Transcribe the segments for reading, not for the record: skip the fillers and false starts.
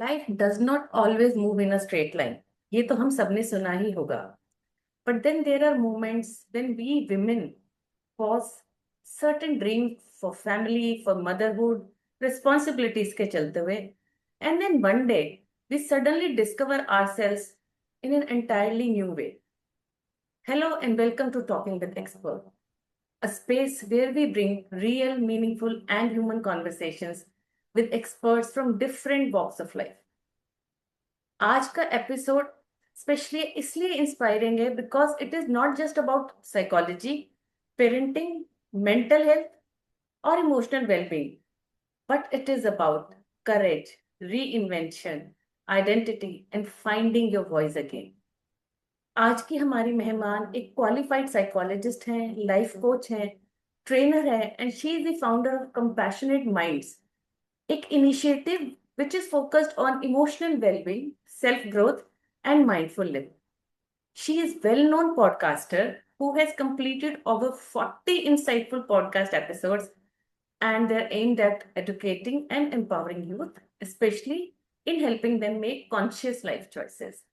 Life does not always move in a straight line. ये तो हम सबने सुना ही होगा। But then there are moments when we women pause certain dream for family, for motherhood, responsibilities के चलते हुए, and then one day we suddenly discover ourselves in an entirely new way. Hello and welcome to Talking with Expert, a space where we bring real, meaningful, and human conversations with experts from different walks of life. आज का episode specially इसलिए inspiring है because it is not just about psychology, parenting, mental health और emotional wellbeing, but it is about courage, re identity and finding your voice again. आज की हमारी मेहमान एक क्वालिफाइड साइकोलॉजिस्ट हैं, लाइफ कोच हैं, ट्रेनर है, and she is the founder of compassionate minds, एक initiative which is focused on emotional well-being, self-growth, and mindful living. She is well-known podcaster who has completed over 40 insightful podcast episodes, and they're aimed at educating and empowering youth, especially in helping them make conscious life choices.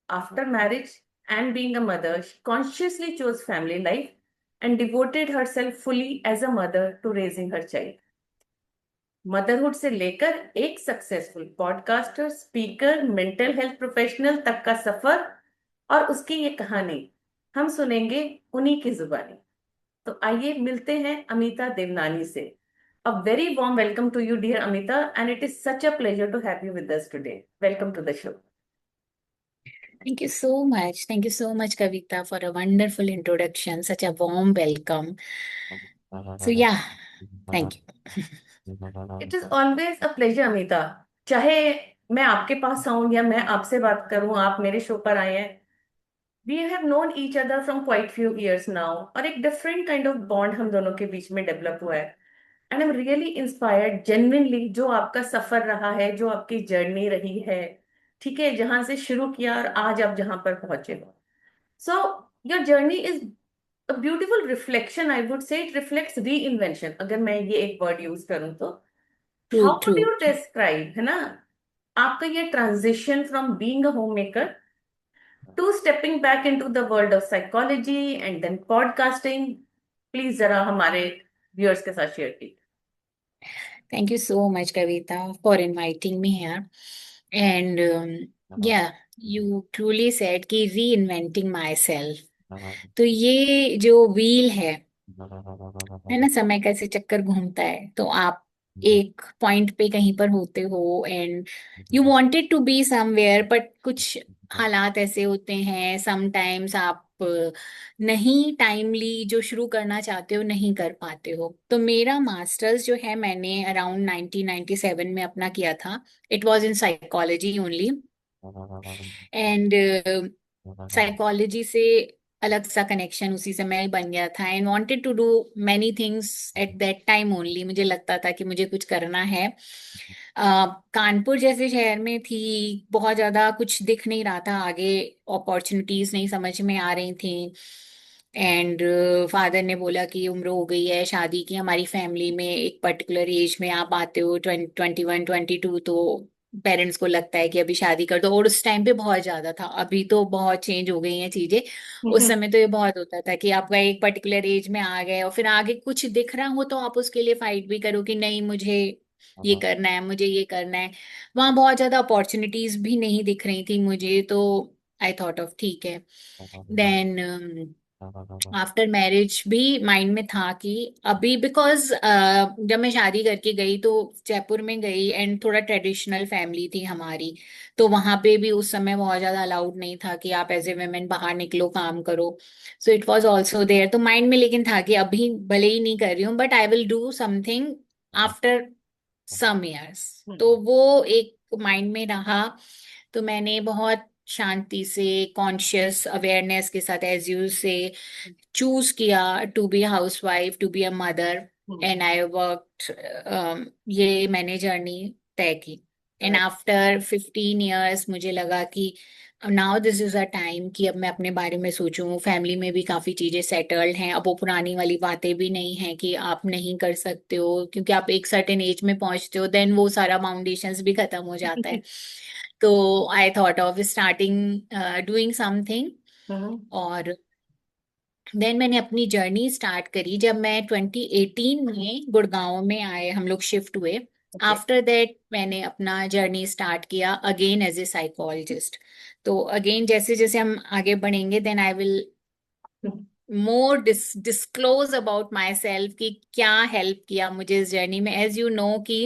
After marriage and being a mother, she consciously chose family life and devoted herself fully as a mother to raising her child. Motherhood से लेकर एक successful podcaster, speaker, mental health professional तक का सफर और उसकी ये कहानी हम सुनेंगे उन्हीं की जुबानी। तो आइए मिलते हैं अमिता देवनानी से। A very warm welcome to you dear Amita, and it is such a pleasure to have you with us today. Welcome to the show. Thank you so much. Thank you so much, Kavita, for a wonderful introduction, such a warm welcome. So, yeah, thank you. It is always a pleasure Amita, चाहे मैं आपके पास आऊं या मैं आपसे बात करूं, आप मेरे शो पर आए हैं। We have known each other from quite few years now, और एक डिफरेंट काइंड ऑफ बॉन्ड हम दोनों के बीच में डेवलप हुआ है। And I am really inspired genuinely, जो आपका सफर रहा है, जो आपकी जर्नी रही है, ठीक है, जहां से शुरू किया और आज आप जहां पर पहुंचे हो। So your journey is a beautiful reflection, I would say it reflects reinvention, अगर मैं ये एक वर्ड यूज करूं तो। How True, would true. You describe, है ना, आपका ये transition from being a home maker to stepping back into the world of psychology and then podcasting? Please जरा हमारे व्यूअर्स के साथ शेयर कीजिए। Thank you so much, Kavita, for inviting me here. And yeah, you truly said कि reinventing myself. तो ये जो wheel है ना, समय का ऐसे चक्कर घूमता है, तो आप एक पॉइंट पे कहीं पर होते हो and you wanted to be somewhere, but कुछ हालात ऐसे होते हैं समटाइम्स आप नहीं टाइमली जो शुरू करना चाहते हो नहीं कर पाते हो। तो मेरा मास्टर्स जो है मैंने अराउंड 1997 में अपना किया था। It was in psychology only, and psychology से अलग सा कनेक्शन उसी समय ही बन गया था and wanted to do many things at that time only. मुझे लगता था कि मुझे कुछ करना है। कानपुर जैसे शहर में थी, बहुत ज्यादा कुछ दिख नहीं रहा था आगे, अपॉर्चुनिटीज नहीं समझ में आ रही थी। एंड फादर ने बोला कि उम्र हो गई है शादी की, हमारी फैमिली में एक पर्टिकुलर एज में आप आते हो 21 22, तो पेरेंट्स को लगता है कि अभी शादी कर दो। और उस टाइम पे बहुत ज्यादा था, अभी तो बहुत चेंज हो गई हैं चीजें। उस समय तो ये बहुत होता था कि आपका एक पर्टिकुलर एज में आ गए और फिर आगे कुछ दिख रहा हो तो आप उसके लिए फाइट भी करो कि नहीं मुझे ये करना है, मुझे ये करना है। वहां बहुत ज्यादा अपॉर्चुनिटीज भी नहीं दिख रही थी मुझे, तो आई थॉट ऑफ ठीक है। देन आफ्टर मैरिज भी माइंड में था कि अभी बिकॉज जब मैं शादी करके गई तो जयपुर में गई एंड थोड़ा ट्रेडिशनल फैमिली थी हमारी, तो वहां पे भी उस समय बहुत ज्यादा अलाउड नहीं था कि आप एज ए वेमेन बाहर निकलो काम करो। So it was also there, तो माइंड में लेकिन था कि अभी भले ही नहीं कर रही हूँ but I will do something after some years. तो वो एक माइंड में रहा। तो मैंने बहुत शांति से कॉन्शियस अवेयरनेस के साथ एज यू से चूज किया to be house wife, to be a mother, and I worked. ये मैंने जर्नी तय की। एंड आफ्टर 15 years मुझे लगा कि now this is a time कि अब मैं अपने बारे में सोचूं, फैमिली में भी काफी चीजें सेटल्ड हैं, अब वो पुरानी वाली बातें भी नहीं है कि आप नहीं कर सकते हो, क्योंकि आप एक सर्टेन एज में पहुंचते हो देन वो सारा फाउंडेशंस भी खत्म हो जाता है। तो I thought of starting doing something. Hmm. और देन मैंने अपनी जर्नी स्टार्ट करी जब मैं 2018 में गुड़गांव में आए, हम लोग शिफ्ट हुए। ओके। आफ्टर दैट मैंने अपना जर्नी स्टार्ट किया अगेन एज ए साइकोलॉजिस्ट। तो अगेन जैसे जैसे हम आगे बढ़ेंगे then I will more disclose about my self कि क्या हेल्प किया मुझे इस जर्नी में। एज यू नो कि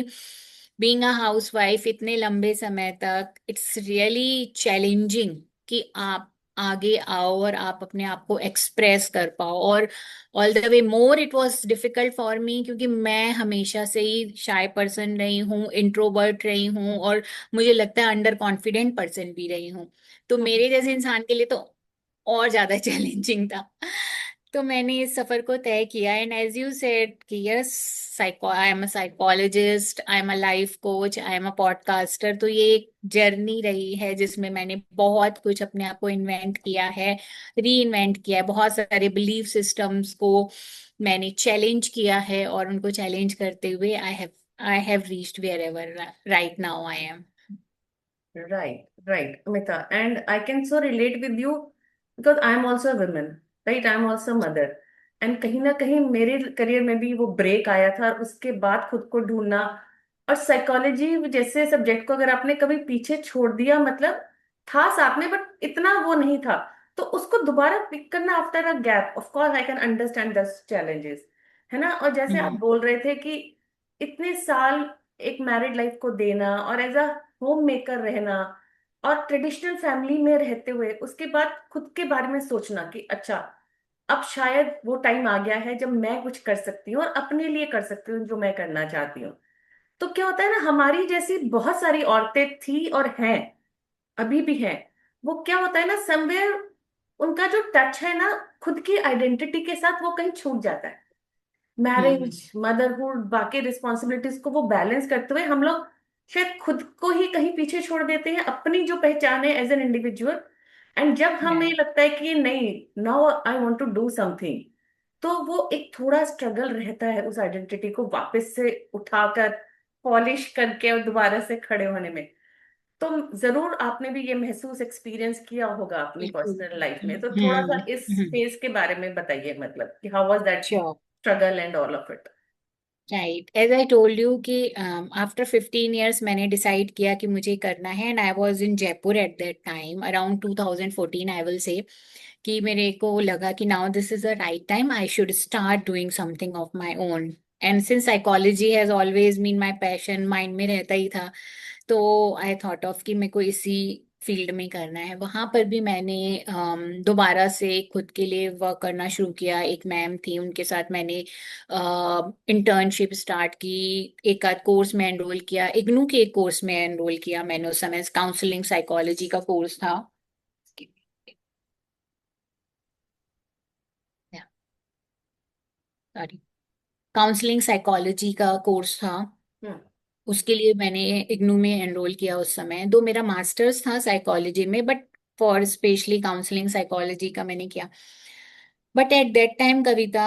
बीइंग अ हाउस वाइफ इतने लंबे समय तक इट्स रियली चैलेंजिंग कि आप आगे आओ और आप अपने आप को एक्सप्रेस कर पाओ। और all the way more it was difficult for me, क्योंकि मैं हमेशा से ही शाय पर्सन रही हूँ, इंट्रोवर्ट रही हूँ, और मुझे लगता है अंडर कॉन्फिडेंट पर्सन भी रही हूँ। तो मेरे जैसे इंसान के लिए तो और ज्यादा चैलेंजिंग था। तो मैंने इस सफर को तय किया एंड एज यू सेड कि yes, psycho I am a psychologist, I am a life coach, I am a podcaster. तो ये एक जर्नी रही है जिसमें मैंने बहुत कुछ अपने आप को इन्वेंट किया है, री इन्वेंट किया है, बहुत सारे बिलीफ सिस्टम्स को मैंने चैलेंज किया है, और उनको चैलेंज करते हुए I have reached wherever right now I am. Right, right, Amita. And I can so relate with you because I am also a woman, right? I am also a mother. And कहीं ना कहीं मेरे career में भी वो break आया था, और उसके बाद खुद को ढूंढना। और साइकोलॉजी जैसे सब्जेक्ट को अगर आपने कभी पीछे छोड़ दिया, मतलब था साथ में बट इतना वो नहीं था, तो उसको दोबारा पिक करना after a gap, of course I can understand दस चैलेंजेस, है ना। और जैसे आप हम्म। बोल रहे थे कि इतने साल एक मैरिड लाइफ को देना और एज अ होम मेकर रहना, और ट्रेडिशनल फैमिली में रहते हुए उसके बाद खुद के बारे में सोचना कि अच्छा, अब शायद वो टाइम आ गया है जब मैं कुछ कर सकती हूँ और अपने लिए कर सकती हूँ जो मैं करना चाहती हूँ। तो क्या होता है ना, हमारी जैसी बहुत सारी औरतें थी और हैं, अभी भी हैं। वो क्या होता है ना, समवेयर उनका जो टच है ना खुद की आइडेंटिटी के साथ, वो कहीं छूट जाता है। हम्म। मैरिज, मदरहुड, बाकी रिस्पॉन्सिबिलिटीज को वो बैलेंस करते हुए हम लोग शायद खुद को ही कहीं पीछे छोड़ देते हैं, अपनी जो पहचान है एज एन इंडिविजुअल। एंड जब हमें राइट। लगता है कि नहीं, now I want to do something, तो वो एक थोड़ा स्ट्रगल रहता है उस आइडेंटिटी को वापस से उठाकर पॉलिश करके और दोबारा से खड़े होने में। तो जरूर आपने भी ये महसूस एक्सपीरियंस किया होगा अपनी बिल्कुल। पर्सनल लाइफ में। तो थोड़ा सा इस हम्म। फेज के बारे में बताइए, मतलब कि how was that sure. Struggle and all of it. Right, as I told you कि आफ्टर 15 years मैंने डिसाइड किया कि मुझे करना है, and I was in Jaipur at that time around 2014 I will say. कि मेरे को लगा कि now this is the right time, I should start doing something of my own. And since psychology has always been my passion, mind में रहता ही था, तो I thought of कि मेरे को इसी फील्ड में करना है। वहां पर भी मैंने दोबारा से खुद के लिए वर्क करना शुरू किया। एक मैम थी, उनके साथ मैंने इंटर्नशिप स्टार्ट की, एक आध कोर्स में एनरोल किया, इग्नू के एक कोर्स में एनरोल किया मैंने उस समय, काउंसलिंग साइकोलॉजी का कोर्स था। सॉरी, काउंसलिंग साइकोलॉजी का कोर्स था। हम्म। उसके लिए मैंने इग्नू में एनरोल किया उस समय, दो मेरा मास्टर्स था साइकोलॉजी में, but for specially counselling psychology का मैंने किया। बट एट दैट टाइम कविता,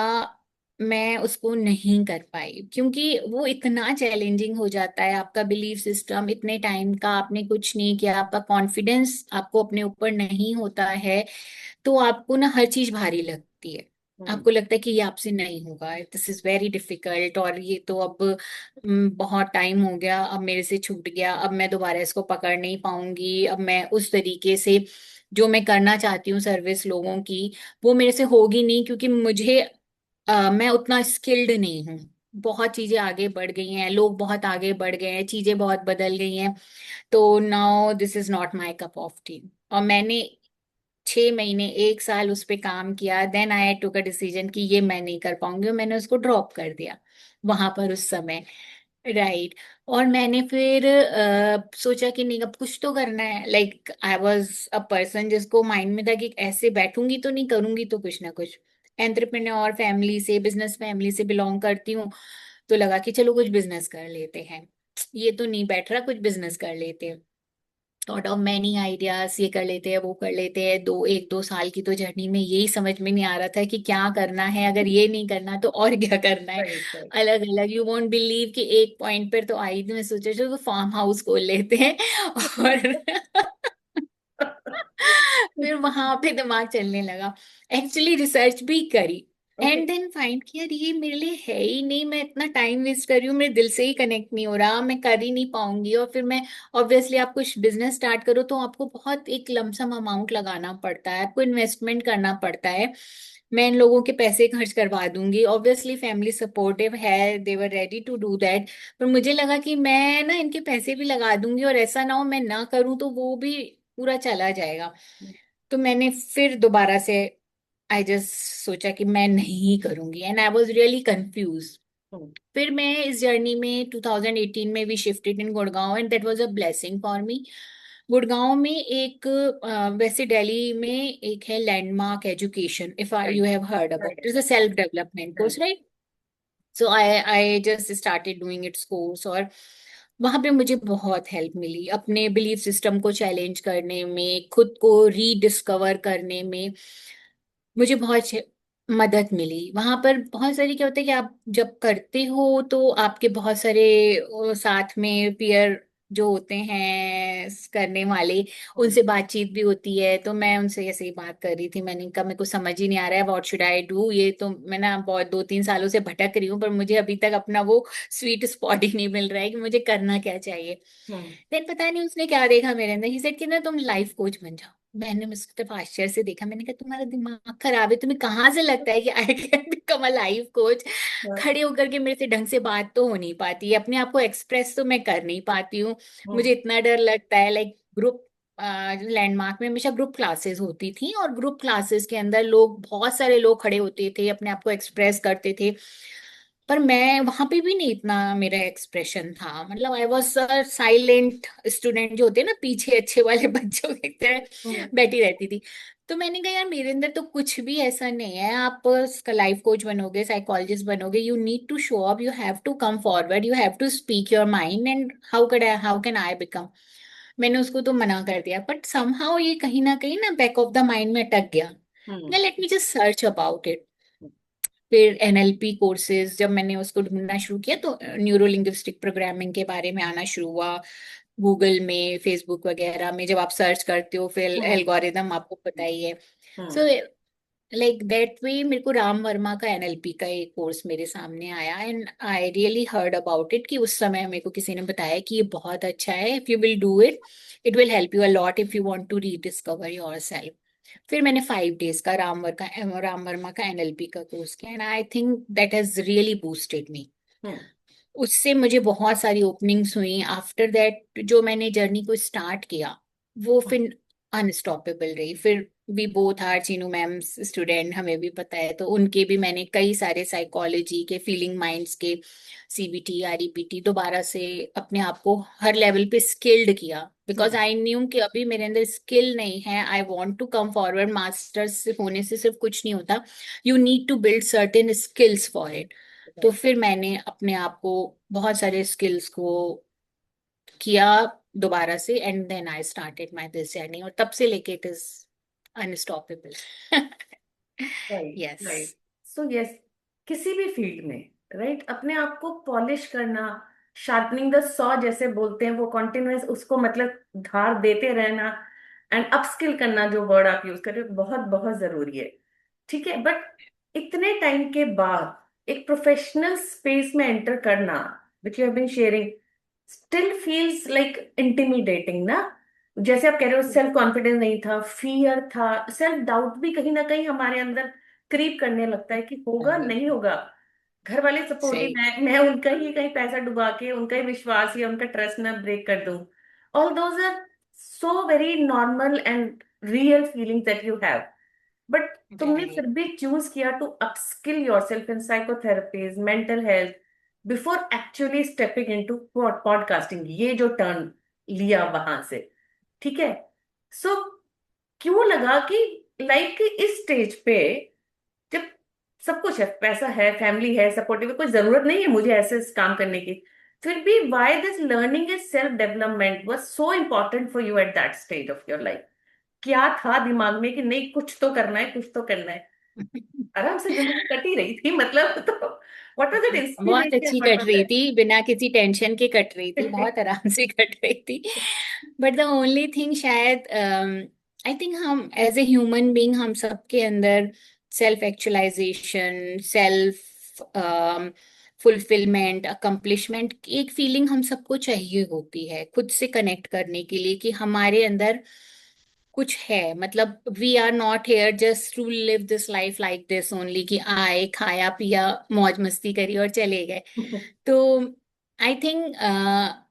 मैं उसको नहीं कर पाई, क्योंकि वो इतना चैलेंजिंग हो जाता है। आपका बिलीफ सिस्टम, इतने टाइम का आपने कुछ नहीं किया, आपका कॉन्फिडेंस आपको अपने ऊपर नहीं होता है, तो आपको ना हर चीज भारी लगती है। हम्म। आपको लगता है कि ये आपसे नहीं होगा, दिस इज वेरी डिफिकल्ट, और ये तो अब बहुत टाइम हो गया, अब मेरे से छूट गया, अब मैं दोबारा इसको पकड़ नहीं पाऊंगी, अब मैं उस तरीके से जो मैं करना चाहती हूँ सर्विस लोगों की, वो मेरे से होगी नहीं, क्योंकि मुझे मैं उतना स्किल्ड नहीं हूँ। बहुत चीजें आगे बढ़ गई हैं, लोग बहुत आगे बढ़ गए हैं, चीजें बहुत बदल गई हैं। तो now this is not my cup of T. और मैंने 6 महीने, एक साल उस पे काम किया, then I took a decision कि ये मैं नहीं कर पाऊंगी, और मैंने उसको ड्रॉप कर दिया वहां पर उस समय। राइट। और मैंने फिर सोचा कि नहीं, अब कुछ तो करना है। Like I was a person जिसको माइंड में था कि ऐसे बैठूंगी तो नहीं, करूंगी तो कुछ ना कुछ। एंटरप्रेन्योर फैमिली से, बिजनेस फैमिली से बिलोंग करती हूँ, तो लगा कि चलो कुछ बिजनेस कर लेते हैं, ये तो नहीं बैठ रहा, कुछ बिजनेस कर लेते हैं। थॉट ऑफ मैनी आइडियाज, ये कर लेते हैं वो कर लेते हैं। 1-2 साल की तो जर्नी में यही समझ में नहीं आ रहा था कि क्या करना है, अगर ये नहीं करना तो और क्या करना है। Right right. अलग अलग, यू वोंट बिलीव कि एक पॉइंट पर तो आई थी, मैं सोचा चलो फार्म हाउस खोल लेते हैं और फिर वहां पे दिमाग चलने लगा। एक्चुअली रिसर्च भी करी ओके। एंड देन फाइंड कि यार ये मेरे लिए है ही नहीं, मैं इतना टाइम वेस्ट कर रही हूँ, मेरे दिल से ही कनेक्ट नहीं हो रहा, मैं कर ही नहीं पाऊंगी। और फिर मैं, ऑब्वियसली आप कुछ बिजनेस स्टार्ट करो तो आपको बहुत एक लमसम अमाउंट लगाना पड़ता है, आपको इन्वेस्टमेंट करना पड़ता है। मैं इन लोगों के पैसे खर्च करवा दूंगी, ऑब्वियसली फैमिली सपोर्टिव है, they were ready to do that. पर मुझे लगा कि मैं ना इनके पैसे भी लगा दूंगी और ऐसा ना हो मैं ना करूं तो वो भी पूरा चला जाएगा। तो मैंने फिर दोबारा से आई जस्ट सोचा कि मैं नहीं करूंगी and I was really confuse. फिर मैं इस जर्नी में 2018 में we shifted in Gurgaon and that was a blessing for me. Gurgaon में एक वैसे दिल्ली में एक है landmark education, if you right have heard about, it's a self development course, right. Right? So I just started doing it's course और वहां पे मुझे बहुत हेल्प मिली अपने बिलीफ सिस्टम को चैलेंज करने में, खुद को रीडिस्कवर करने में। मुझे बहुत मदद मिली वहां पर। बहुत सारी, क्या होता है कि आप जब करते हो तो आपके बहुत सारे साथ में पीयर जो होते हैं करने वाले, उनसे बातचीत भी होती है। तो मैं उनसे ऐसे ही बात कर रही थी, मैंने कहा मेरे को समझ ही नहीं आ रहा है व्हाट शुड आई डू। ये तो मैं ना बहुत 2-3 सालों से भटक रही हूँ पर मुझे अभी तक अपना वो स्वीट स्पॉट ही नहीं मिल रहा है कि मुझे करना क्या चाहिए। हम्म देन पता नहीं उसने क्या देखा मेरे अंदर, ही सेड कि ना तुम लाइफ कोच बन जाओ। मैंने उसकी तरफ आश्चर्य से देखा, मैंने कहा तुम्हारा दिमाग खराब है, तुम्हें कहाँ से लगता है कि I can become a life coach? खड़े होकर के मेरे से ढंग से बात तो हो नहीं पाती है, अपने आप को एक्सप्रेस तो मैं कर नहीं पाती हूँ। मुझे इतना डर लगता है, लाइक ग्रुप लैंडमार्क में हमेशा ग्रुप क्लासेस होती थी और ग्रुप क्लासेस के अंदर लोग, बहुत सारे लोग खड़े होते थे, अपने आप को एक्सप्रेस करते थे। पर मैं वहां पे भी नहीं इतना मेरा एक्सप्रेशन था, मतलब आई वॉज साइलेंट स्टूडेंट, जो होते हैं ना पीछे अच्छे वाले बच्चों की तरह बैठी रहती थी। तो मैंने कहा यार मेरे अंदर तो कुछ भी ऐसा नहीं है। आप लाइफ कोच बनोगे, साइकोलॉजिस्ट बनोगे, you need to show up, you have to come forward, you have to speak your mind and how can I become. मैंने उसको तो मना कर दिया, बट समहाउ ये कहीं ना बैक ऑफ द माइंड में अटक गया। Late me just search about it. फिर एनएलपी कोर्सेज जब मैंने उसको ढूंढना शुरू किया तो न्यूरो लिंग्विस्टिक प्रोग्रामिंग के बारे में आना शुरू हुआ। गूगल में, फेसबुक वगैरह में जब आप सर्च करते हो फिर एल्गोरिदम आपको पता ही है। सो लाइक दैट वे मेरे को राम वर्मा का एनएलपी का एक कोर्स मेरे सामने आया and I really heard about it, कि उस समय मेरे को किसी ने बताया कि ये बहुत अच्छा है, if you will do it, it will help you a lot if you want to rediscover yourself. फिर मैंने 5 डेज का राम वर्मा का एनएलपी का कोर्स किया and I think that has really boosted me. उससे मुझे बहुत सारी ओपनिंग्स हुई। आफ्टर दैट जो मैंने जर्नी को स्टार्ट किया वो फिर अनस्टॉपेबल रही। फिर we both are Chinu ma'am student, हमें भी पता है, तो उनके भी मैंने कई सारे साइकोलॉजी के, फीलिंग माइंड्स के, सीबीटी, आरईपीटी दोबारा से अपने आप को हर लेवल पे स्किल्ड किया। बिकॉज आई न्यू कि अभी मेरे अंदर स्किल नहीं है, I want to come forward. Masters होने से सिर्फ कुछ नहीं होता, you need to build certain skills for it. तो फिर मैंने अपने आप को बहुत सारे स्किल्स को किया दोबारा से and then I started my this journey और तब से लेके it is unstoppable. Right yes. Right. So yes, किसी भी फील्ड में, राइट, अपने आप को पॉलिश करना, शार्पनिंग द सॉ जैसे बोलते हैं, वो कॉन्टिन्यूस उसको मतलब धार देते रहना, एंड अपस्किल करना, जो वर्ड आप यूज कर रहे हो, बहुत बहुत जरूरी है। ठीक है, बट इतने टाइम के बाद एक प्रोफेशनल स्पेस में एंटर करना, which you have been sharing, still feels like intimidating ना। जैसे आप कह रहे हो, सेल्फ कॉन्फिडेंस नहीं था, फियर था, सेल्फ डाउट भी कहीं ना कहीं हमारे अंदर क्रीप करने लगता है कि होगा नहीं होगा। घर वाले सपोर्टिव सही। हैं, मैं उनका ही कहीं पैसा डुबा के उनका ही विश्वास या उनका ट्रस्ट ना ब्रेक कर दूं। All those are so very normal and real feeling that you have, but तुमने फिर राइट। भी चूज किया to upskill yourself in psychotherapies, mental health, before actually stepping into podcasting, ये जो टर्न लिया वहां से। ठीक है। सो क्यों लगा कि लाइफ के इस स्टेज पे, जब सब कुछ है, पैसा है, फैमिली है, सपोर्टिव है, कोई जरूरत नहीं है मुझे ऐसे काम करने की, फिर भी why this learning is self development was so important for you at that stage of your life? क्या था दिमाग में कि नहीं कुछ तो करना है, कुछ तो करना है? आराम से जिंदगी कट ही रही थी मतलब, तो व्हाट वाज दैट बहुत इंस्पिरेशन, अच्छी व्हाट कट वाज रही दैट? थी, बिना किसी टेंशन के कट रही थी, बहुत आराम से कट रही थी। बट द ओनली थिंग शायद, आई थिंक हम एज ए ह्यूमन बीइंग, हम सबके अंदर self actualization, self fulfillment, accomplishment, एक फीलिंग हम सबको चाहिए होती है खुद से कनेक्ट करने के लिए, कि हमारे अंदर कुछ है। मतलब we are not here just to live this life like this only, कि आए, खाया पिया, मौज मस्ती करी और चले गए। तो आई थिंक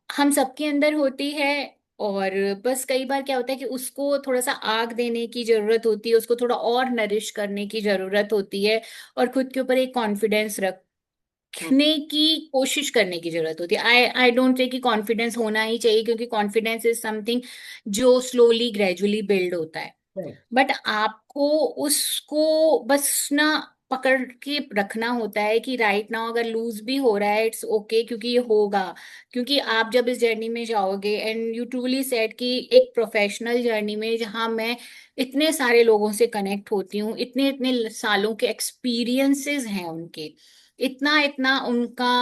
हम सबके अंदर होती है। और बस कई बार क्या होता है कि उसको थोड़ा सा आग देने की जरूरत होती है, उसको थोड़ा और नरिश करने की जरूरत होती है, और खुद के ऊपर एक कॉन्फिडेंस रखने की कोशिश करने की जरूरत होती है। आई आई डोंट थिंक कि कॉन्फिडेंस होना ही चाहिए, क्योंकि कॉन्फिडेंस इज समथिंग जो स्लोली ग्रेजुअली बिल्ड होता है। राइट। बट आपको उसको बस ना पकड़ के रखना होता है कि राइट नाउ अगर लूज भी हो रहा है, इट्स ओके, क्योंकि ये होगा। क्योंकि आप जब इस जर्नी में जाओगे, एंड यू ट्रूली सेड कि एक प्रोफेशनल जर्नी में, जहां मैं इतने सारे लोगों से कनेक्ट होती हूँ, इतने इतने सालों के एक्सपीरियंसेस हैं उनके, इतना इतना उनका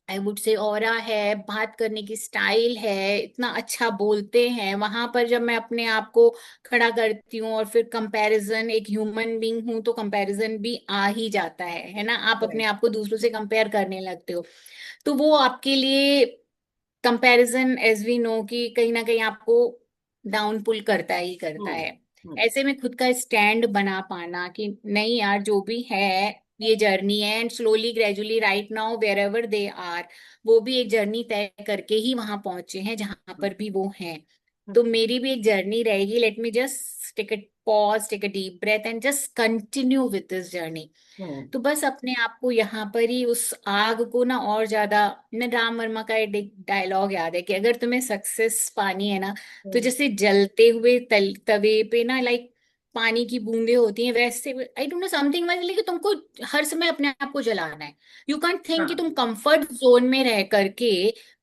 आई वुड से ऑरा है, बात करने की स्टाइल है, इतना अच्छा बोलते हैं, वहां पर जब मैं अपने आप को खड़ा करती हूँ, और फिर कंपैरिजन, एक ह्यूमन बीइंग हूं तो कंपैरिजन भी आ ही जाता है ना। आप अपने राइट। आप को दूसरों से कंपेयर करने लगते हो, तो वो आपके लिए कंपैरिजन, एज वी नो, कि कहीं ना कहीं आपको डाउन पुल करता ही करता हम्म। है। हम्म। ऐसे में खुद का स्टैंड बना पाना कि नहीं यार, जो भी है ये जर्नी है, and slowly gradually right now wherever they are, वो भी एक जर्नी तय करके ही वहां पहुंचे हैं जहां पर भी वो हैं। तो मेरी भी एक जर्नी रहेगी, let me just take a pause, take a deep breath, and just continue with this journey. Hmm. तो बस अपने आप को यहाँ पर ही उस आग को ना और ज्यादा, न, राम वर्मा का एक डायलॉग याद है कि अगर तुम्हें सक्सेस पानी है ना, तो हम्म। जैसे जलते हुए तवे पे ना, लाइक पानी की बूंदें होती हैं, वैसे आई डोंट नो समथिंग, मतलब कि तुमको हर समय अपने आप को जलाना है। यू कांट थिंक कि हाँ। तुम कंफर्ट जोन में रह करके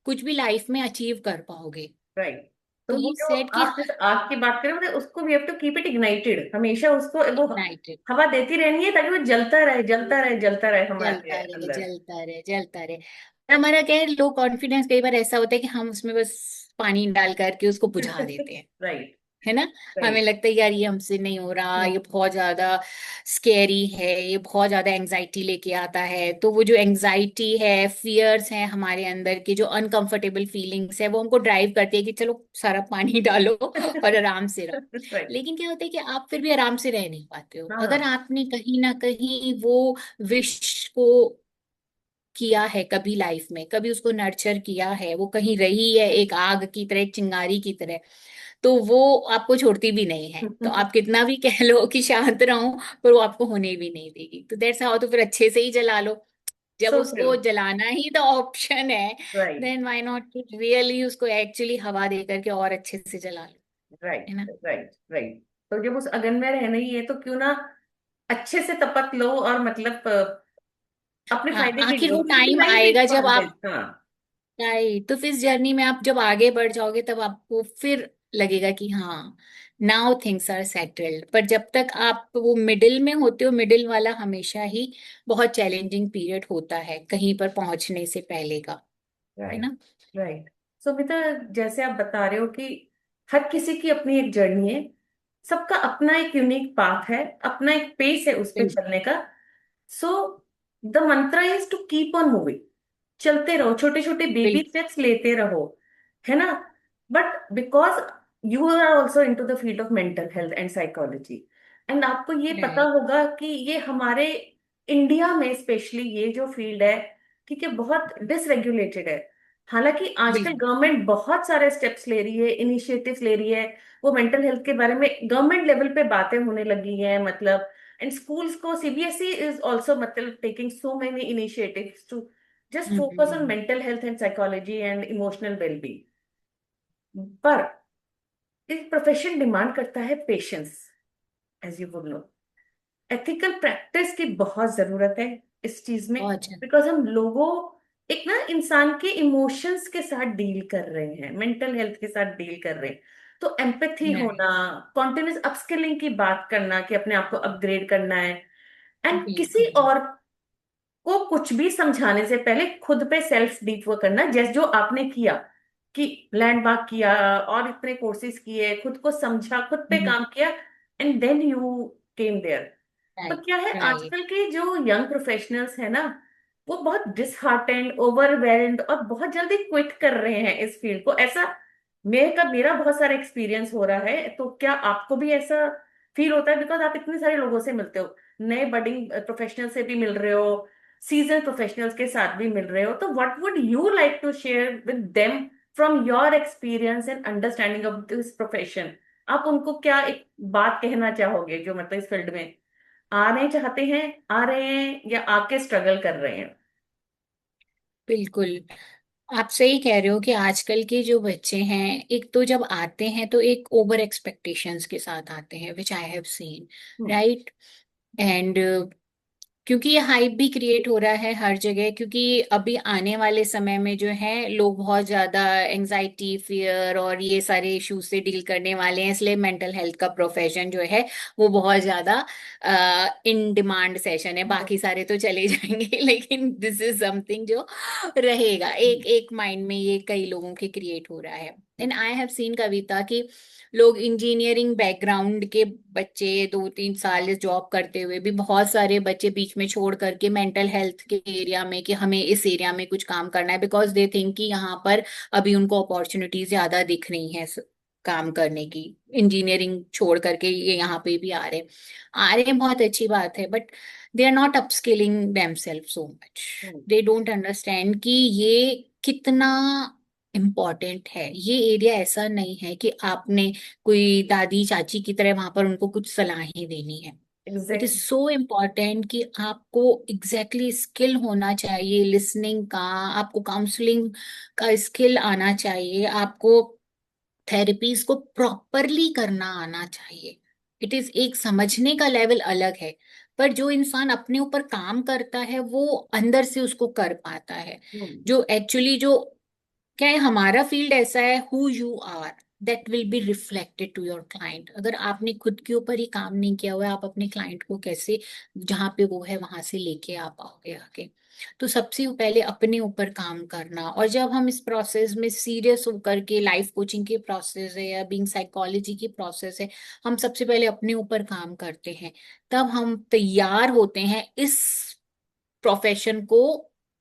कुछ भी लाइफ में अचीव कर पाओगे। राइट। तो तो वो ही जो सेड कि आप जिस आग की बात करें मतलब उसको we have to keep it ignited, हमेशा उसको वो इग्नाइटेड, हवा देती रहनी है ताकि वो जलता रहे, जलता रहे, जलता रहे हमारे जलता रहे, अंदर। जलता रहे, जलता रहे। और हमारा क्या है, लो कॉन्फिडेंस कई बार ऐसा होता है कि हम उसमें बस पानी डाल करके उसको बुझा देते हैं, राइट। है ना। हमें राइट। लगता है यार ये हमसे नहीं हो रहा, ये बहुत ज्यादा स्केरी है, ये बहुत ज्यादा एंजाइटी लेके आता है। तो वो जो एंजाइटी है, फियर्स हैं हमारे अंदर की, जो अनकंफर्टेबल फीलिंग्स है, वो हमको ड्राइव करती है कि चलो सारा पानी डालो और आराम से रहो। राइट। लेकिन क्या होता है कि आप फिर भी आराम से रह नहीं पाते हो, अगर हाँ। आपने कहीं ना कहीं वो विश को किया है कभी लाइफ में, कभी उसको नर्चर किया है, वो कहीं रही है एक आग की तरह, एक चिंगारी की तरह, तो वो आपको छोड़ती भी नहीं है। तो आप कितना भी कह लो कि शांत रहो, पर वो आपको होने भी नहीं देगी। तो दैट्स हाउ, तो फिर अच्छे से ही जला लो। जब सो ट्रू। उसको जलाना ही तो ऑप्शन है, right. Then why not really उसको एक्चुअली हवा दे करके और अच्छे से जला लो, राइट। है ना। राइट। राइट। तो जब उस अगन में रहना ही है तो क्यों ना अच्छे से तपक लो, और मतलब अपने हाँ, फायदे के आखिर लिए वो टाइम यूटिलाइज इट आएगा फॉर जब आप, दिस। हाँ। राइट, तो फिर इस जर्नी में आप जब आगे बढ़ जाओगे, तब आपको फिर लगेगा कि हाँ, नाउ थिंग्स आर सेटल्ड। पर जब तक आप वो मिडिल में होते हो, मिडिल वाला हमेशा ही बहुत चैलेंजिंग पीरियड होता है कहीं पर पहुंचने से पहले का, है राइट। ना। राइट। सो मिता, जैसे आप बता रहे हो कि हर किसी की अपनी एक जर्नी है, सबका अपना एक यूनिक पाथ है, अपना एक पेस है उस पे बिल्कुल, चलने का। So the mantra is to keep on moving, चलते रहो, छोटे छोटे बेबी बिल्कुल, स्टेप्स लेते रहो, है ना। But because you are also in to the field of mental health and psychology, and आपको ये पता राइट, होगा कि ये हमारे इंडिया में स्पेशली ये जो फील्ड है, ठीक है, बहुत डिसरेगुलेटेड है। हालांकि आजकल बिल्कुल। गवर्नमेंट बहुत सारे स्टेप्स ले रही है, इनिशिएटिव्स ले रही है, वो मेंटल हेल्थ के बारे में गवर्नमेंट लेवल पे बातें होने लगी हैं, मतलब एंड स्कूल्स को सीबीएसई इज आल्सो मतलब taking so many initiatives to just focus on hmm, mental health and psychology and emotional wellbeing. पर इस प्रोफेशन डिमांड करता है patience, as you would know. Ethical practice की बहुत जरूरत है इस चीज में, बहुत अच्छा। बिकॉज हम लोगों एक ना इंसान के इमोशंस के साथ डील कर रहे हैं, मेंटल हेल्थ के साथ डील कर रहे हैं। तो एम्पैथी राइट। होना, कॉन्टिन्यूस अपस्किलिंग की बात करना कि अपने आप को अपग्रेड करना है, एंड किसी बिल्कुल। और को कुछ भी समझाने से पहले खुद पे सेल्फ डीप वर्क करना, जैसे जो आपने किया कि लैंड मार्क किया और इतने कोर्सेज किए, खुद को समझा, खुद पे काम किया, and then you came there. पर राइट। क्या है, राइट। आजकल के जो यंग प्रोफेशनल्स है ना, वो बहुत डिसहार्टेंड, ओवरवेल्म्ड और बहुत जल्दी क्विट कर रहे हैं इस फील्ड को। ऐसा मेरा बहुत सारा एक्सपीरियंस हो रहा है। तो क्या आपको भी ऐसा फील होता है? बिकॉज आप इतने सारे लोगों से मिलते हो, नए बडिंग प्रोफेशनल से भी मिल रहे हो, सीजन प्रोफेशनल्स के साथ भी मिल रहे हो, तो what would you like to share with them from your experience and understanding of this profession? आप उनको क्या एक बात कहना चाहोगे, जो मतलब इस फील्ड में आने चाहते हैं, आ रहे हैं, या आके स्ट्रगल कर रहे हैं? बिल्कुल। आप सही कह रहे हो कि आजकल के जो बच्चे हैं, एक तो जब आते हैं तो एक ओवर एक्सपेक्टेशंस के साथ आते हैं, which I have seen. Hmm. Right. And क्योंकि ये हाइप भी क्रिएट हो रहा है हर जगह, क्योंकि अभी आने वाले समय में जो है लोग बहुत ज्यादा एंजाइटी, फियर और ये सारे इश्यूज से डील करने वाले हैं, इसलिए मेंटल हेल्थ का प्रोफेशन जो है वो बहुत ज्यादा इन डिमांड सेशन है। हम्म। बाकी सारे तो चले जाएंगे लेकिन दिस इज समथिंग जो रहेगा, एक एक माइंड में ये कई लोगों के क्रिएट हो रहा है। एंड आई हैव सीन कविता कि लोग इंजीनियरिंग बैकग्राउंड के बच्चे 2-3 साल जॉब करते हुए भी, बहुत सारे बच्चे बीच में छोड़ करके मेंटल हेल्थ के एरिया में कि हमें इस एरिया में कुछ काम करना है, बिकॉज दे थिंक कि यहाँ पर अभी उनको अपॉर्चुनिटी ज्यादा दिख रही है काम करने की। इंजीनियरिंग छोड़ करके ये यहाँ पे भी आ रहे हैं, बहुत अच्छी बात है, but they are not upskilling themselves so much. Hmm. They don't understand कि ये कितना इम्पॉर्टेंट है। ये एरिया ऐसा नहीं है कि आपने कोई दादी चाची की तरह वहां पर उनको कुछ सलाहें देनी है। It is exactly. So important कि आपको एग्जैक्टली exactly स्किल होना चाहिए लिसनिंग का, आपको काउंसलिंग का स्किल आना चाहिए, आपको थेरेपीज को प्रॉपरली करना आना चाहिए। इट इज एक समझने का लेवल अलग है, पर जो इंसान अपने ऊपर काम करता है वो अंदर से उसको कर पाता है। हम्म। जो एक्चुअली जो क्या है, हमारा फील्ड ऐसा है, who you are that will be reflected to your client. अगर आपने खुद के ऊपर ही काम नहीं किया हुआ है, आप अपने क्लाइंट को कैसे जहाँ पे वो है वहां से लेके आ पाओगे आगे? तो सबसे पहले अपने ऊपर काम करना। और जब हम इस प्रोसेस में सीरियस होकर के, लाइफ कोचिंग के प्रोसेस है या बीइंग साइकोलॉजी की प्रोसेस है, हम सबसे पहले अपने ऊपर काम करते हैं, तब हम तैयार होते हैं इस प्रोफेशन को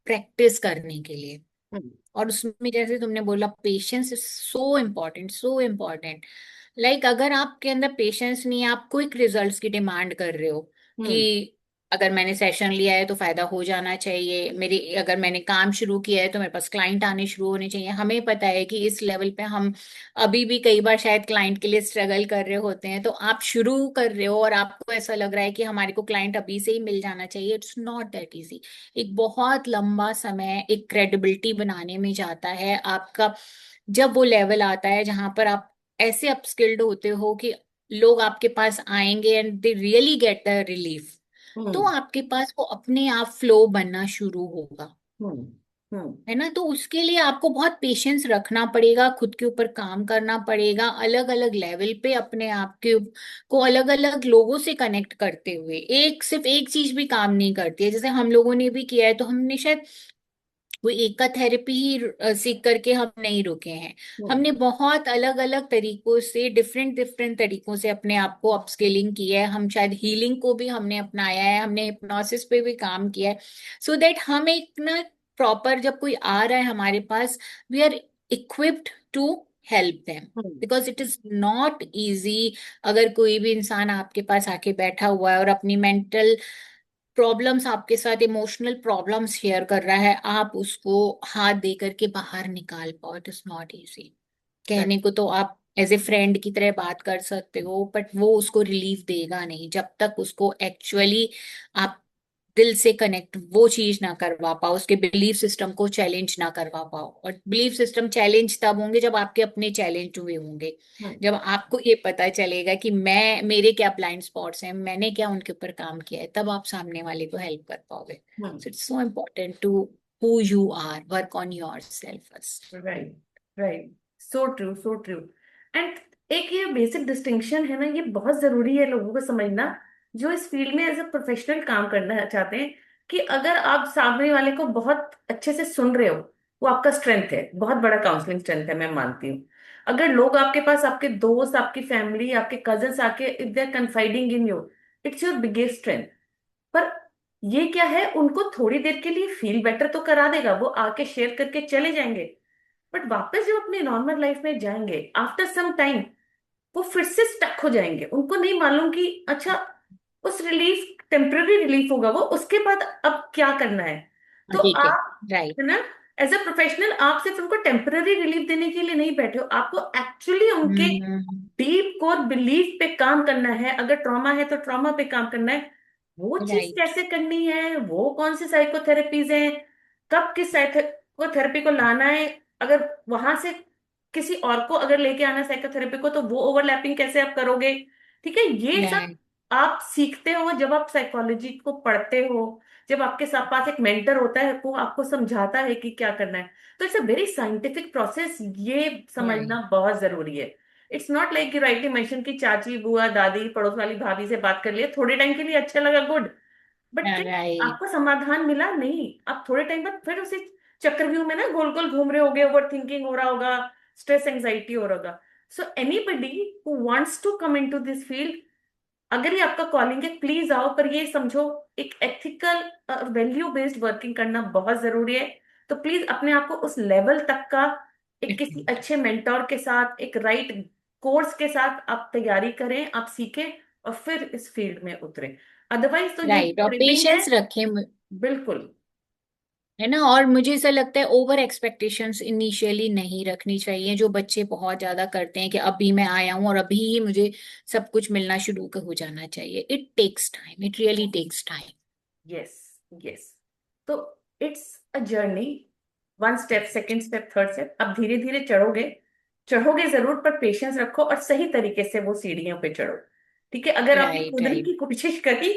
प्रैक्टिस करने के लिए। हम्म। और उसमें जैसे तुमने बोला, patience is so important, so important. Like अगर आपके अंदर पेशेंस नहीं है, आप क्विक रिजल्ट्स की डिमांड कर रहे हो हम्म। कि अगर मैंने सेशन लिया है तो फायदा हो जाना चाहिए, मेरी अगर मैंने काम शुरू किया है तो मेरे पास क्लाइंट आने शुरू होने चाहिए। हमें पता है कि इस लेवल पे हम अभी भी कई बार शायद क्लाइंट के लिए स्ट्रगल कर रहे होते हैं, तो आप शुरू कर रहे हो और आपको ऐसा लग रहा है कि हमारे को क्लाइंट अभी से ही मिल जाना चाहिए। It's not that easy. एक बहुत लंबा समय एक क्रेडिबिलिटी बनाने में जाता है आपका। जब वो लेवल आता है जहां पर आप ऐसे अपस्किल्ड होते हो कि लोग आपके पास आएंगे and they really get the relief, तो हम्म। आपके पास वो अपने आप फ्लो बनना शुरू होगा। हम्म। हम्म। है ना? तो उसके लिए आपको बहुत पेशेंस रखना पड़ेगा, खुद के ऊपर काम करना पड़ेगा, अलग अलग लेवल पे अपने आप के को अलग अलग लोगों से कनेक्ट करते हुए। एक सिर्फ एक चीज भी काम नहीं करती है, जैसे हम लोगों ने भी किया है, तो हमने शायद वो एक का थेरेपी ही सीख करके हम नहीं रुके हैं। हम्म। हमने बहुत अलग अलग तरीकों से, डिफरेंट डिफरेंट तरीकों से अपने आप को अपस्किलिंग किया है। हम शायद हीलिंग को भी हमने अपनाया है, हमने हिप्नोसिस पे भी काम किया है, सो दैट हम एक ना प्रॉपर, जब कोई आ रहा है हमारे पास, we are equipped to help them. Hmm. Because it is not easy. अगर कोई भी इंसान आपके पास आके बैठा हुआ है और अपनी मेंटल प्रॉब्लम्स आपके साथ, इमोशनल प्रॉब्लम्स शेयर कर रहा है, आप उसको हाथ दे करके बाहर निकाल पाओ, इट इज नॉट इजी। कहने को तो आप एज ए फ्रेंड की तरह बात कर सकते हो, बट वो उसको रिलीफ देगा नहीं जब तक उसको एक्चुअली आप दिल से कनेक्ट वो चीज ना करवा पाओ, उसके बिलीफ सिस्टम को चैलेंज ना करवा पाओ। और बिलीफ सिस्टम चैलेंज तब होंगे जब आपके अपने चैलेंज हुए होंगे, हम्म। जब आपको ये पता चलेगा कि मैं, मेरे क्या ब्लाइंड स्पॉट्स हैं, मैंने क्या उनके ऊपर काम किया है, तब आप सामने वाले को हेल्प कर पाओगे। Hmm. So it's so important to who you are, work on yourself first. Right, right, so true, so true. And एक ये बेसिक डिस्टिंक्शन है ना, ये बहुत जरूरी है लोगों को समझना, जो इस फील्ड में एज अ प्रोफेशनल काम करना चाहते हैं, कि अगर आप सामने वाले को बहुत अच्छे से सुन रहे हो, वो आपका स्ट्रेंथ है, बहुत बड़ा काउंसलिंग स्ट्रेंथ है, मैं मानती हूँ। अगर लोग आपके पास, आपके दोस्त, आपकी फैमिली, आपके कजन्स आके if they are confiding in you, it's your biggest strength. पर ये क्या है, उनको थोड़ी देर के लिए फील बेटर तो करा देगा, वो आके शेयर करके चले जाएंगे, बट वापस जब अपनी नॉर्मल लाइफ में जाएंगे आफ्टर सम टाइम, वो फिर से स्टक हो जाएंगे, उनको नहीं मालूम कि अच्छा, उस रिलीफ टेम्पररी रिलीफ होगा वो, उसके बाद अब क्या करना है। तो ठीक है। आप, राइट। है ना, एज अ प्रोफेशनल आप सिर्फ उनको टेम्पररी रिलीफ देने के लिए नहीं बैठे हो, आपको एक्चुअली उनके हम्म। डीप कोर बिलीफ पे काम करना है। अगर ट्रॉमा है तो ट्रॉमा पे काम करना है, वो चीज राइट। कैसे करनी है, वो कौन सी साइकोथेरेपीज हैं, कब किस साइकोथेरेपी को लाना है, अगर वहां से किसी और को अगर लेके आना साइकोथेरेपी को, तो वो ओवरलैपिंग कैसे आप करोगे। ठीक है, ये सब राइट। आप सीखते हो जब आप साइकोलॉजी को पढ़ते हो, जब आपके साथ पास एक मेंटर होता है, वो आपको समझाता है कि क्या करना है। तो it's a very scientific process, ये राइट। समझना बहुत जरूरी है। It's not like you rightly mention की चाची, बुआ, दादी, पड़ोस वाली भाभी से बात कर लिया, थोड़े टाइम के लिए अच्छा लगा, गुड, बट फिर राइट। आपको समाधान मिला नहीं, आप थोड़े टाइम बाद फिर उसी चक्रव्यूह में ना गोल गोल घूम रहे होगे, ओवर थिंकिंग हो रहा होगा, स्ट्रेस एंजाइटी हो रहा होगा। So anybody who wants to come into this field, अगर ये आपका कॉलिंग है, प्लीज आओ, पर ये समझो, एक एथिकल वैल्यू बेस्ड वर्किंग करना बहुत जरूरी है। तो प्लीज अपने आप को उस लेवल तक का एक किसी अच्छे मेंटोर के साथ, एक राइट कोर्स के साथ आप तैयारी करें, आप सीखें, और फिर इस फील्ड में उतरें। अदरवाइज तो ये राइट। और ट्रिपिंग है। पेशेंस रखें, बिल्कुल। है ना। और मुझे ऐसा लगता है ओवर एक्सपेक्टेशंस इनिशियली नहीं रखनी चाहिए, जो बच्चे बहुत ज्यादा करते हैं कि अभी मैं आया हूँ और अभी ही मुझे सब कुछ मिलना शुरू हो जाना चाहिए। It takes time, it really takes time. Yes, yes. तो it's a journey, one step, second step, third step, अब धीरे धीरे चढ़ोगे, चढ़ोगे जरूर, पर पेशेंस रखो और सही तरीके से वो सीढ़ियों पे चढ़ो। ठीक है, अगर आपने राइट। कूदने राइट। की कोशिश करी,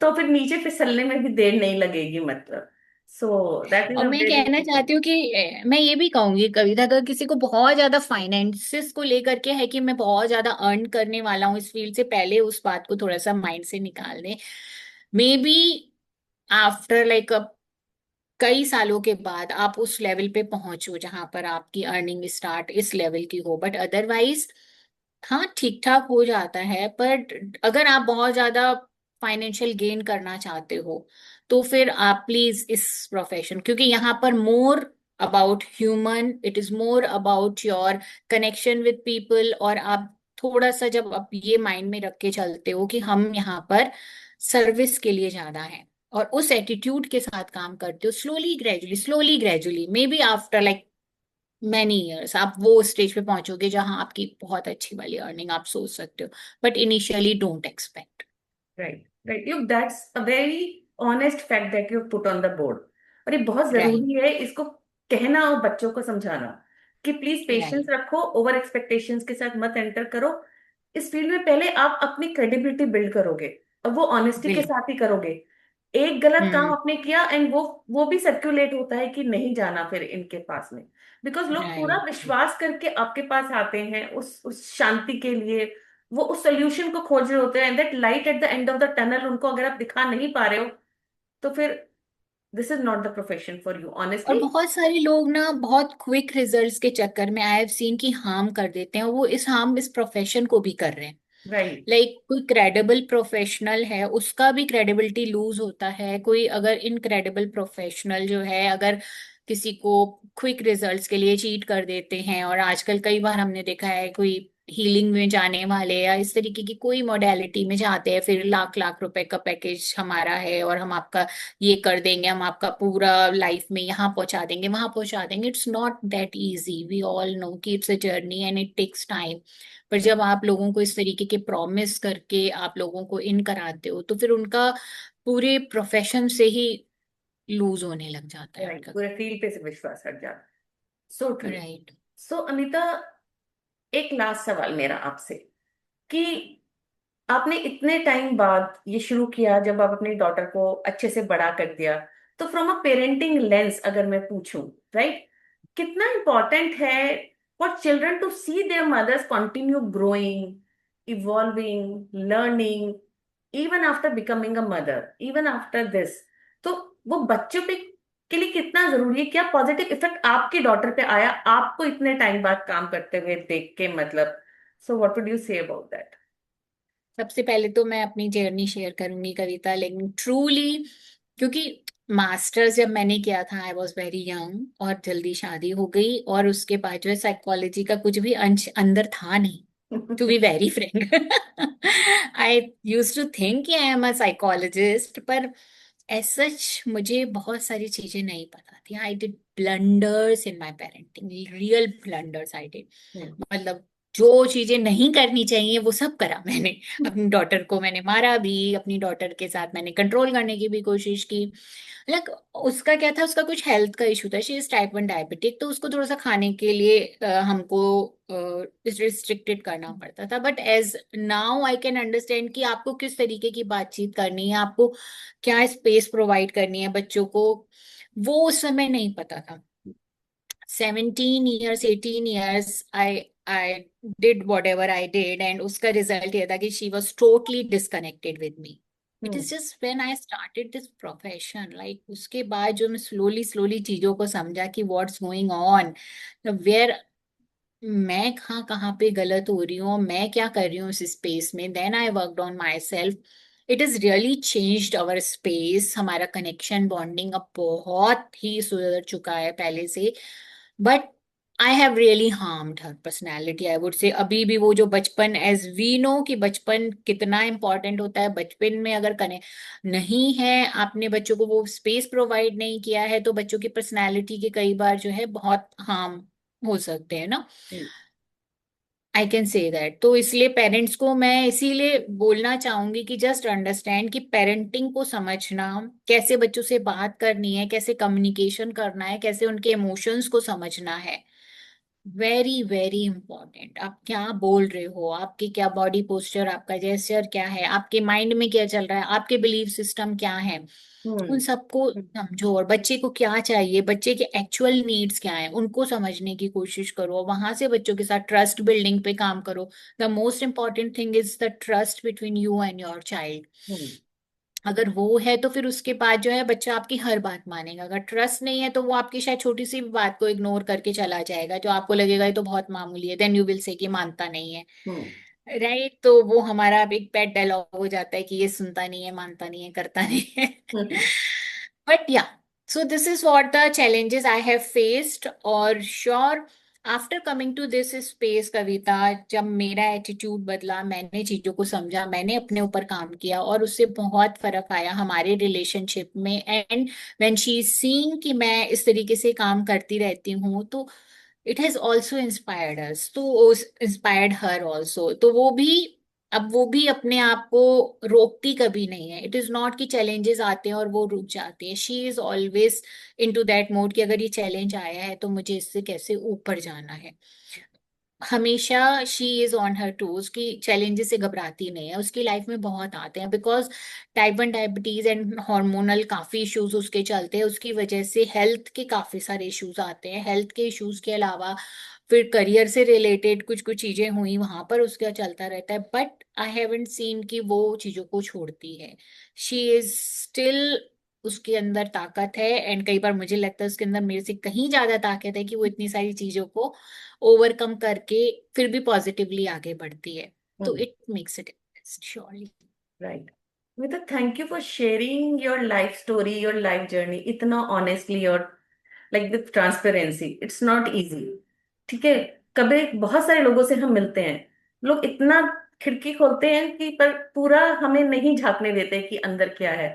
तो फिर नीचे फिसलने में भी देर नहीं लगेगी, मतलब। सो दैट इज और अ मैं वेरी कहना इंपॉर्टेंट। चाहती हूँ कि मैं ये भी कहूंगी कविता, अगर किसी को बहुत ज्यादा फाइनेंसिस को लेकर के है कि मैं बहुत ज्यादा अर्न करने वाला हूँ इस फील्ड से, पहले उस बात को थोड़ा सा माइंड से निकाल दें। मे बी आफ्टर लाइक कई सालों के बाद आप उस लेवल पे पहुंचो जहां पर आपकी अर्निंग स्टार्ट इस लेवल की हो, बट अदरवाइज हाँ ठीक ठाक हो जाता है। पर अगर आप बहुत ज्यादा फाइनेंशियल गेन करना चाहते हो, तो फिर आप प्लीज इस प्रोफेशन, क्योंकि यहाँ पर more about human, it is more about your connection with people. और आप थोड़ा सा जब आप ये माइंड में रख के चलते हो कि हम यहाँ पर सर्विस के लिए ज्यादा हैं, और उस एटीट्यूड के साथ काम करते हो, slowly gradually may be after like many years आप वो स्टेज पे पहुंचोगे जहां आपकी बहुत अच्छी वाली अर्निंग आप सोच सकते हो। But initially don't expect. Right, right, look, that's a very honest fact that you put on the board. और ये बहुत राइट। जरूरी है इसको कहना और बच्चों को समझाना, कि प्लीज पेशेंस राइट। रखो, ओवर एक्सपेक्टेशंस के साथ मत एंटर करो। इस फील्ड में पहले आप अपनी क्रेडिबिलिटी बिल्ड करोगे, और वो ऑनेस्टी के बिल्कुल। साथ ही करोगे। एक गलत काम हम्म। आपने किया एंड वो भी सर्कुलेट होता है कि नहीं जाना फिर इनके पास में, बिकॉज लोग पूरा राइट। विश्वास करके आपके पास आते हैं उस शांति के लिए, वो उस सोल्यूशन को खोज रहे होते हैं, that light at the end of the tunnel उनको अगर आप दिखा नहीं पा रहे हो, तो फिर this is not the profession for you, और ऑनेस्टली। बहुत सारे लोग ना बहुत क्विक रिजल्ट्स के चक्कर में आई हैव सीन की हार्म कर देते हैं, और वो इस प्रोफेशन को भी कर रहे हैं। राइट। लाइक कोई क्रेडिबल प्रोफेशनल है, उसका भी क्रेडिबिलिटी लूज होता है। कोई अगर इनक्रेडिबल प्रोफेशनल जो है, अगर किसी को क्विक रिजल्ट्स के लिए चीट कर देते हैं, और आजकल कई बार हमने देखा है कोई हीलिंग में जाने वाले या इस तरीके की कोई मोडेलिटी में जाते हैं, फिर लाख लाख रुपए का पैकेज हमारा है और हम आपका ये कर देंगे, हम आपका पूरा लाइफ में यहाँ पहुंचा देंगे वहां पहुंचा देंगे। It's not that easy, we all know कि it's a journey and it takes time. पर जब आप लोगों को इस तरीके के प्रॉमिस करके आप लोगों को इन कराते हो, तो फिर उनका पूरे प्रोफेशन से ही लूज होने लग जाता है राइट, उनका। पूरे फील्ड पे से विश्वास हट जाता। So true. राइट। सो अमिता, एक लास्ट सवाल मेरा आपसे, कि आपने इतने टाइम बाद ये शुरू किया, जब आप अपनी डॉटर को अच्छे से बड़ा कर दिया, तो फ्रॉम अ पेरेंटिंग लेंस अगर मैं पूछूं, राइट, कितना इम्पोर्टेंट है for children to see their mothers continue growing, evolving, learning, even after becoming a mother, even after this. तो वो बच्चों पे के लिए कितना जरूरी है, क्या पॉजिटिव इफेक्ट आपकी डॉटर पे आया आपको इतने टाइम बाद काम करते हुए देख के, मतलब, so what would you say about that? सबसे पहले तो मैं अपनी जर्नी शेयर करूंगी कविता, लेकिन ट्रूली, क्योंकि मास्टर्स जब मैंने किया था आई वॉज वेरी यंग और जल्दी शादी हो गई, और उसके बाद जो है साइकोलॉजी का कुछ भी अंश अंदर था नहीं, to be very frank. I use to think I am a psychologist, पर एज सच मुझे बहुत सारी चीजें नहीं पता थी। I did blunders in my parenting, real blunders I did. मतलब जो चीजें नहीं करनी चाहिए वो सब करा मैंने। अपनी डॉटर को मैंने मारा भी, अपनी डॉटर के साथ मैंने कंट्रोल करने की भी कोशिश की। लाइक उसका क्या था, उसका कुछ हेल्थ का इशू था, शी इज टाइप 1 डायबिटिक, तो उसको थोड़ा सा खाने के लिए हमको रिस्ट्रिक्टेड करना पड़ता था। But as now I can understand कि आपको किस तरीके की बातचीत करनी है, आपको क्या स्पेस प्रोवाइड करनी है बच्चों को, वो उस समय नहीं पता था। 17 years 18 years I did whatever I did, and उसका रिजल्ट ये था कि she was totally disconnected with me. It is just when I started this profession, like उसके बाद जो मैं slowly slowly चीजों को समझा कि what's going on, where मैं कहाँ कहाँ पे गलत हो रही हूँ, मैं क्या कर रही हूँ इस स्पेस में, then I worked on my self. It is really changed our space, हमारा कनेक्शन बॉन्डिंग अब बहुत ही सुधर चुका है पहले से। But I have really harmed her personality, I would say. अभी भी वो जो बचपन, एज वी नो कि बचपन कितना इंपॉर्टेंट होता है, बचपन में अगर कने नहीं है, आपने बच्चों को वो स्पेस प्रोवाइड नहीं किया है, तो बच्चों की पर्सनैलिटी के कई बार जो है बहुत हार्म हो सकते हैं ना। I can say that. तो इसलिए पेरेंट्स को मैं इसीलिए बोलना चाहूंगी कि जस्ट अंडरस्टैंड कि पेरेंटिंग को समझना, कैसे बच्चों से बात करनी है, कैसे कम्युनिकेशन करना है, कैसे उनके इमोशंस को समझना है, वेरी वेरी इंपॉर्टेंट। आप क्या बोल रहे हो, आपकी क्या बॉडी पोस्चर, आपका जेस्चर क्या है, आपके माइंड में क्या चल रहा है, आपके बिलीफ सिस्टम क्या है, उन सबको समझो। और बच्चे को क्या चाहिए, बच्चे के एक्चुअल नीड्स क्या हैं, उनको समझने की कोशिश करो। वहां से बच्चों के साथ ट्रस्ट बिल्डिंग पे काम करो। The most important thing is the trust between you and your child. अगर वो है तो फिर उसके बाद जो है बच्चा आपकी हर बात मानेगा। अगर ट्रस्ट नहीं है तो वो आपकी शायद छोटी सी भी बात को इग्नोर करके चला जाएगा, जो आपको लगेगा ये तो बहुत मामूली है, देन यू विल से कि मानता नहीं है। राइट, तो वो हमारा एक पेट डायलॉग हो जाता है कि ये सुनता नहीं है, मानता नहीं है, करता नहीं है। But yeah, so this is what the challenges I have faced. और sure, after coming to this space Kavita, जब मेरा एटीट्यूड बदला, मैंने चीजों को समझा, मैंने अपने ऊपर काम किया, और उससे बहुत फर्क आया हमारे रिलेशनशिप में। And when she is seeing कि मैं इस तरीके से काम करती रहती हूँ, तो इट हैज ऑल्सो इंस्पायर्ड अस, तो इंस्पायर्ड हर ऑल्सो। तो वो भी, अब वो भी अपने आप को रोकती कभी नहीं है। इट इज नॉट कि चैलेंजेस आते हैं और वो रुक जाती है, she is always in to that mode कि अगर ये चैलेंज आया है तो मुझे इससे कैसे ऊपर जाना है। हमेशा she is on her toes, की चैलेंजेस से घबराती नहीं है। उसकी लाइफ में बहुत आते हैं, because type 1 diabetes and hormonal काफी इश्यूज उसके चलते हैं, उसकी वजह से हेल्थ के काफी सारे इश्यूज आते हैं। हेल्थ के इश्यूज के अलावा फिर करियर से रिलेटेड कुछ कुछ चीजें हुई, वहां पर उसका चलता रहता है। बट आई हैवंट सीन कि वो चीजों को छोड़ती है। शी इज स्टिल, उसके अंदर ताकत है, एंड कई बार मुझे लगता है उसके अंदर मेरे से कहीं ज्यादा ताकत है कि वो इतनी सारी चीजों को ओवरकम करके फिर भी पॉजिटिवली आगे बढ़ती है। तो it makes it surely. Right. Mita, thank you for sharing your life story, your life journey इतना honestly और like with transparency. It's not easy. ठीक है, कभी बहुत सारे लोगों से हम मिलते हैं, लोग इतना खिड़की खोलते हैं कि पर पूरा हमें नहीं झांकने देते कि अंदर क्या है।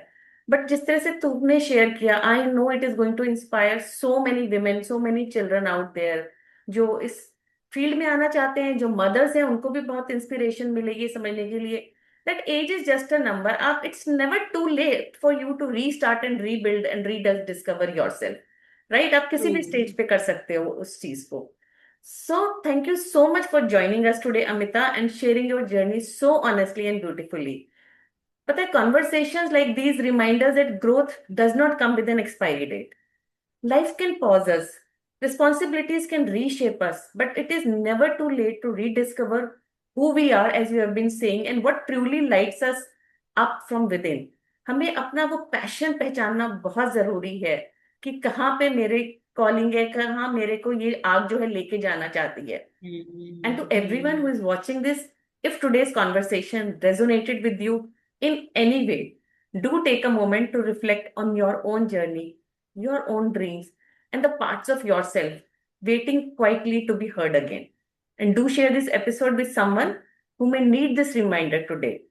बट जिस तरह से तुमने शेयर किया, I know it is going to inspire so many women, so many children out there जो इस फील्ड में आना चाहते हैं, जो मदर्स हैं उनको भी बहुत इंस्पिरेशन मिलेगी समझने के लिए that age is just a number. आप, it's never too late for you to restart and rebuild and rediscover yourself. Right? आप किसी भी ट्रू। स्टेज पे कर सकते हो उस चीज को. So thank you so much for joining us today, Amita, and sharing your journey so honestly and beautifully. But the conversations like these remind us that growth does not come with an expiry date. Life can pause us, responsibilities can reshape us, but it is never too late to rediscover who we are, as you have been saying, and what truly lights us up from within. हमें अपना वो passion पहचानना बहुत जरूरी है कि कहाँ पे मेरे कॉलिंग है, कहाँ मेरे को ये आग जो है लेके जाना चाहती है. And to everyone who is watching this, if today's conversation resonated with you in any way, do take a moment to reflect on your own journey, your own dreams, and the parts of yourself waiting quietly to be heard again. And do share this episode with someone who may need this reminder today.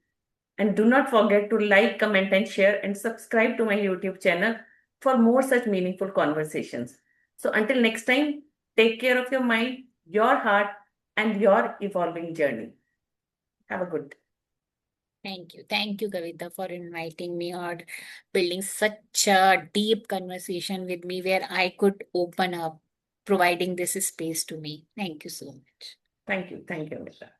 And do not forget to like, comment, and share, and subscribe to my YouTube channel for more such meaningful conversations. So until next time, take care of your mind, your heart, and your evolving journey. Have a good day. Thank you. Thank you, Kavita, for inviting me or building such a deep conversation with me where I could open up, providing this space to me. Thank you so much. Thank you. Thank you, Amrita.